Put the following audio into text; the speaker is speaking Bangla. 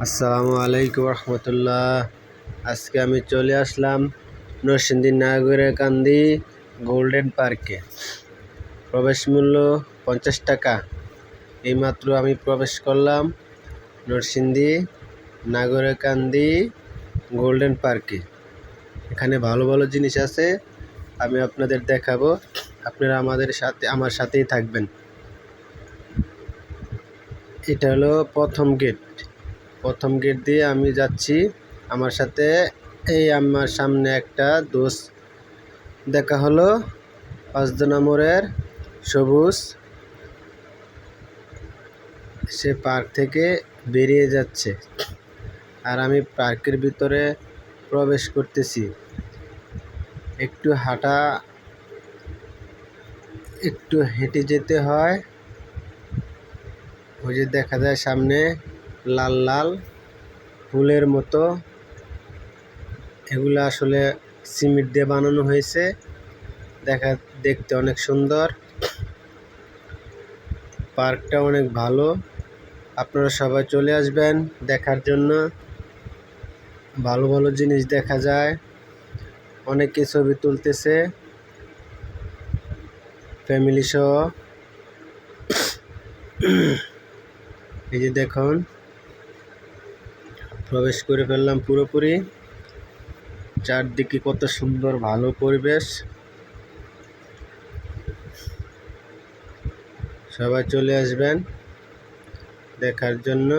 আসসালামু আলাইকুম রহমতুল্লাহ। আজকে আমি চলে আসলাম নরসিংদী নাগরেকান্দি গোল্ডেন পার্কে। প্রবেশ মূল্য 50 টাকা। এইমাত্র আমি প্রবেশ করলাম নরসিংদী নাগরেকান্দি গোল্ডেন পার্কে। এখানে ভালো ভালো জিনিস আছে, আমি আপনাদের দেখাবো। আপনারা আমার সাথেই থাকবেন। এটা হলো প্রথম গেট দিয়ে আমি যাচ্ছি। আমার সাথে আমার সামনে একটা দোস্ত দেখা হলো, 5 নম্বরের সবুজ। সে পার্ক থেকে বেরিয়ে যাচ্ছে আর আমি পার্কের ভিতরে প্রবেশ করতেছি। একটু হেঁটে যেতে হয়। ওই যে দেখা যায় সামনে লাল লাল ফুলের মতো, এগুলো আসলে সিমেন্ট দিয়ে বানানো হয়েছে। দেখতে অনেক সুন্দর। পার্কটা অনেক ভালো, আপনারা সবাই চলে আসবেন দেখার জন্য। ভালো ভালো জিনিস দেখা যায়, অনেকে ছবি তুলতেছে ফ্যামিলি সহ। এই যে দেখুন, প্রবেশ করে ফেললাম পুরোপুরি। চারদিকে কত সুন্দর ভালো পরিবেশ। সবাই চলে আসবেন দেখার জন্য।